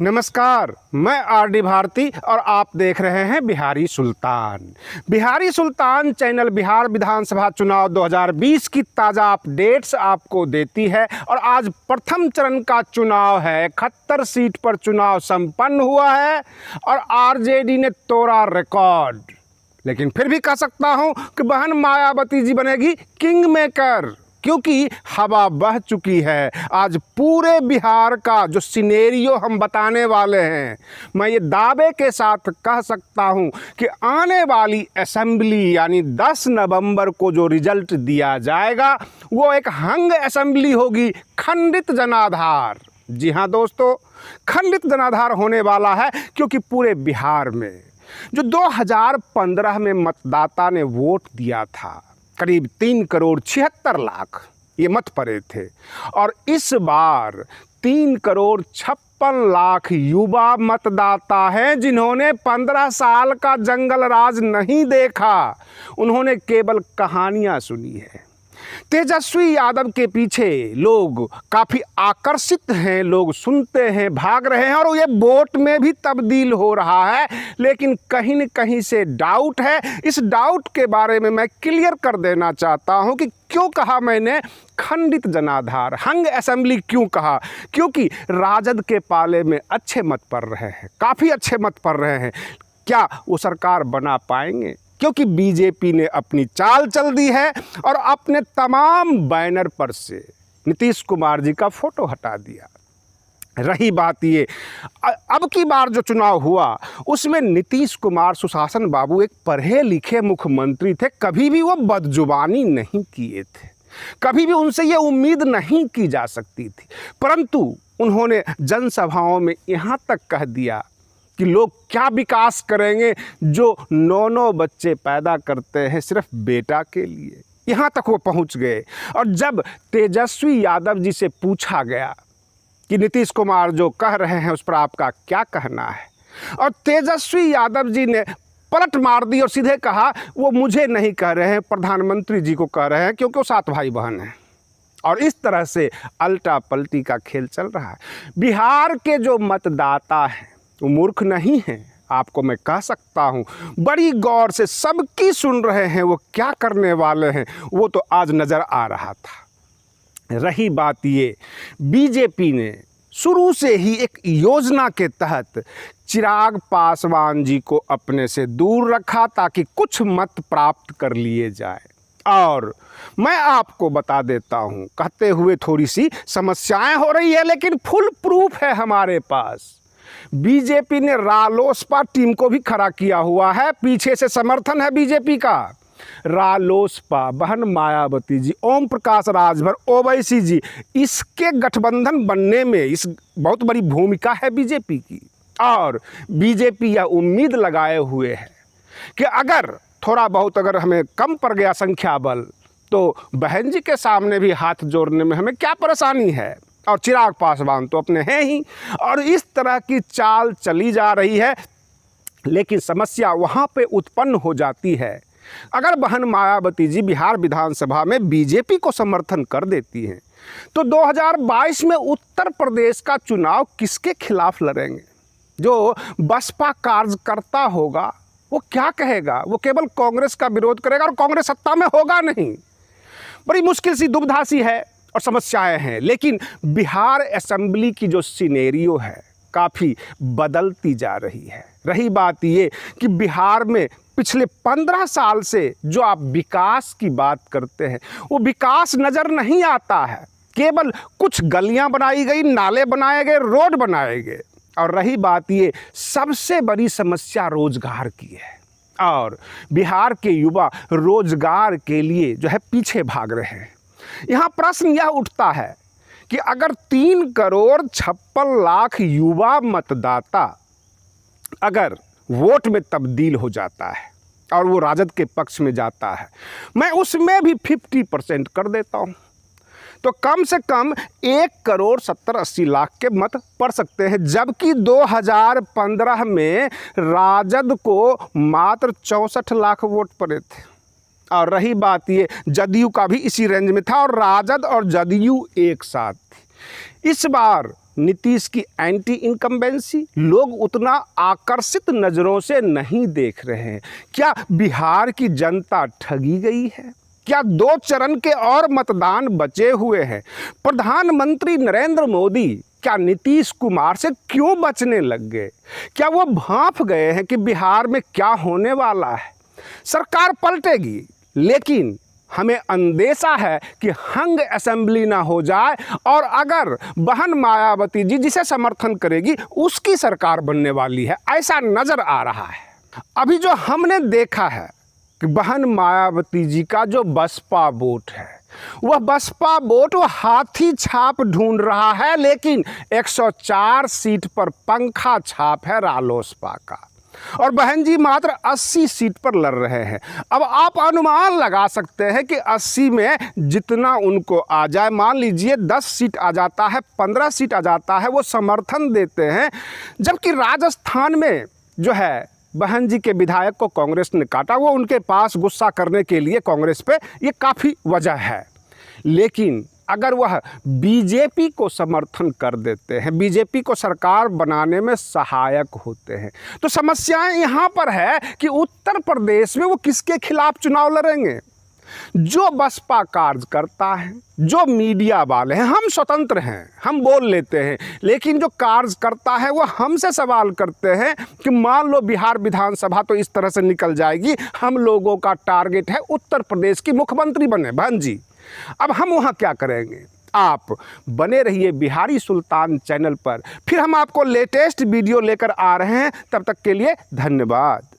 नमस्कार, मैं आर.डी. भारती और आप देख रहे हैं बिहारी सुल्तान। बिहारी सुल्तान चैनल बिहार विधानसभा चुनाव 2020 की ताज़ा अपडेट्स आपको देती है और आज प्रथम चरण का चुनाव है। 71 सीट पर चुनाव संपन्न हुआ है और आरजेडी ने तोड़ा रिकॉर्ड। लेकिन फिर भी कह सकता हूं कि बहन मायावती जी बनेगी किंग मेकर, क्योंकि हवा बह चुकी है। आज पूरे बिहार का जो सिनेरियो हम बताने वाले हैं, मैं ये दावे के साथ कह सकता हूं कि आने वाली असेंबली यानी 10 नवंबर को जो रिजल्ट दिया जाएगा वो एक हंग असेंबली होगी, खंडित जनाधार। जी हाँ दोस्तों, खंडित जनाधार होने वाला है, क्योंकि पूरे बिहार में जो 2015 में मतदाता ने वोट दिया था, करीब 3 करोड़ 76 लाख ये मत पड़े थे, और इस बार 3 करोड़ 56 लाख युवा मतदाता हैं जिन्होंने 15 साल का जंगल राज नहीं देखा। उन्होंने केवल कहानियां सुनी है। तेजस्वी यादव के पीछे लोग काफ़ी आकर्षित हैं, लोग सुनते हैं, भाग रहे हैं और ये वोट में भी तब्दील हो रहा है। लेकिन कहीं न कहीं से डाउट है। इस डाउट के बारे में मैं क्लियर कर देना चाहता हूं कि क्यों कहा मैंने खंडित जनाधार, हंग असेंबली क्यों कहा। क्योंकि राजद के पाले में अच्छे मत पड़ रहे हैं, काफ़ी अच्छे मत पड़ रहे हैं। क्या वो सरकार बना पाएंगे? क्योंकि बीजेपी ने अपनी चाल चल दी है और अपने तमाम बैनर पर से नीतीश कुमार जी का फोटो हटा दिया। रही बात ये, अब की बार जो चुनाव हुआ उसमें नीतीश कुमार सुशासन बाबू एक पढ़े लिखे मुख्यमंत्री थे। कभी भी वो बदजुबानी नहीं किए थे, कभी भी उनसे ये उम्मीद नहीं की जा सकती थी। परंतु उन्होंने जनसभाओं में यहाँ तक कह दिया कि लोग क्या विकास करेंगे जो 9 बच्चे पैदा करते हैं सिर्फ बेटा के लिए। यहाँ तक वो पहुँच गए। और जब तेजस्वी यादव जी से पूछा गया कि नीतीश कुमार जो कह रहे हैं उस पर आपका क्या कहना है, और तेजस्वी यादव जी ने पलट मार दी और सीधे कहा वो मुझे नहीं कह रहे हैं, प्रधानमंत्री जी को कह रहे हैं, क्योंकि वो 7 भाई बहन हैं। और इस तरह से अल्टा पलटी का खेल चल रहा है। बिहार के जो मतदाता हैं वो मूर्ख नहीं हैं, आपको मैं कह सकता हूँ। बड़ी गौर से सबकी सुन रहे हैं, वो क्या करने वाले हैं वो तो आज नज़र आ रहा था। रही बात ये, बीजेपी ने शुरू से ही एक योजना के तहत चिराग पासवान जी को अपने से दूर रखा ताकि कुछ मत प्राप्त कर लिए जाए। और मैं आपको बता देता हूँ, कहते हुए थोड़ी सी समस्याएं हो रही है, लेकिन फुल प्रूफ है हमारे पास। बीजेपी ने रालोसपा टीम को भी खड़ा किया हुआ है, पीछे से समर्थन है बीजेपी का। रालोसपा, बहन मायावती जी, ओम प्रकाश राजभर, ओवैसी जी, इसके गठबंधन बनने में इस बहुत बड़ी भूमिका है बीजेपी की। और बीजेपी यह उम्मीद लगाए हुए है कि अगर थोड़ा बहुत अगर हमें कम पड़ गया संख्या बल, तो बहन जी के सामने भी हाथ जोड़ने में हमें क्या परेशानी है। और चिराग पासवान तो अपने हैं ही। और इस तरह की चाल चली जा रही है। लेकिन समस्या वहाँ पे उत्पन्न हो जाती है, अगर बहन मायावती जी बिहार विधानसभा में बीजेपी को समर्थन कर देती हैं तो 2022 में उत्तर प्रदेश का चुनाव किसके खिलाफ लड़ेंगे? जो बसपा कार्यकर्ता होगा वो क्या कहेगा? वो केवल कांग्रेस का विरोध करेगा और कांग्रेस सत्ता में होगा नहीं। बड़ी मुश्किल सी, दुविधा सी है और समस्याएं हैं। लेकिन बिहार असेंबली की जो सिनेरियो है काफ़ी बदलती जा रही है। रही बात ये कि बिहार में पिछले 15 साल से जो आप विकास की बात करते हैं वो विकास नज़र नहीं आता है। केवल कुछ गलियां बनाई गई, नाले बनाए गए, रोड बनाए गए। और रही बात ये, सबसे बड़ी समस्या रोजगार की है और बिहार के युवा रोजगार के लिए जो है पीछे भाग रहे हैं। यहाँ प्रश्न यह उठता है कि अगर 3 करोड़ 56 लाख युवा मतदाता अगर वोट में तब्दील हो जाता है और वो राजद के पक्ष में जाता है, मैं उसमें भी 50% कर देता हूँ, तो कम से कम 1 करोड़ 70-80 लाख के मत पड़ सकते हैं। जबकि 2015 में राजद को मात्र 64 लाख वोट पड़े थे और रही बात ये, जदयू का भी इसी रेंज में था और राजद और जदयू एक साथ थी। इस बार नीतीश की एंटी इनकम्बेंसी लोग उतना आकर्षित नज़रों से नहीं देख रहे हैं। क्या बिहार की जनता ठगी गई है? क्या 2 चरण के और मतदान बचे हुए हैं? प्रधानमंत्री नरेंद्र मोदी क्या नीतीश कुमार से क्यों बचने लग गए? क्या वो भांप गए हैं कि बिहार में क्या होने वाला है? सरकार पलटेगी, लेकिन हमें अंदेशा है कि हंग असेंबली ना हो जाए और अगर बहन मायावती जी जिसे समर्थन करेगी उसकी सरकार बनने वाली है, ऐसा नज़र आ रहा है। अभी जो हमने देखा है कि बहन मायावती जी का जो बसपा वोट है, वह बसपा वोट वो हाथी छाप ढूंढ रहा है, लेकिन 104 सीट पर पंखा छाप है रालोसपा का और बहन जी मात्र 80 सीट पर लड़ रहे हैं। अब आप अनुमान लगा सकते हैं कि 80 में जितना उनको आ जाए, मान लीजिए 10 सीट आ जाता है, 15 सीट आ जाता है, वो समर्थन देते हैं। जबकि राजस्थान में जो है बहन जी के विधायक को कांग्रेस ने काटा, वो उनके पास गुस्सा करने के लिए कांग्रेस पे ये काफ़ी वजह है। लेकिन अगर वह बीजेपी को समर्थन कर देते हैं, बीजेपी को सरकार बनाने में सहायक होते हैं, तो समस्याएं यहाँ पर है कि उत्तर प्रदेश में वो किसके खिलाफ चुनाव लड़ेंगे? जो बसपा कार्यकर्ता है, जो मीडिया वाले हैं, हम स्वतंत्र हैं, हम बोल लेते हैं, लेकिन जो कार्यकर्ता है वो हमसे सवाल करते हैं कि मान लो बिहार विधानसभा तो इस तरह से निकल जाएगी, हम लोगों का टारगेट है उत्तर प्रदेश की मुख्यमंत्री बने बहन जी, अब हम वहाँ क्या करेंगे? आप बने रहिए बिहारी सुल्तान चैनल पर, फिर हम आपको लेटेस्ट वीडियो लेकर आ रहे हैं। तब तक के लिए धन्यवाद।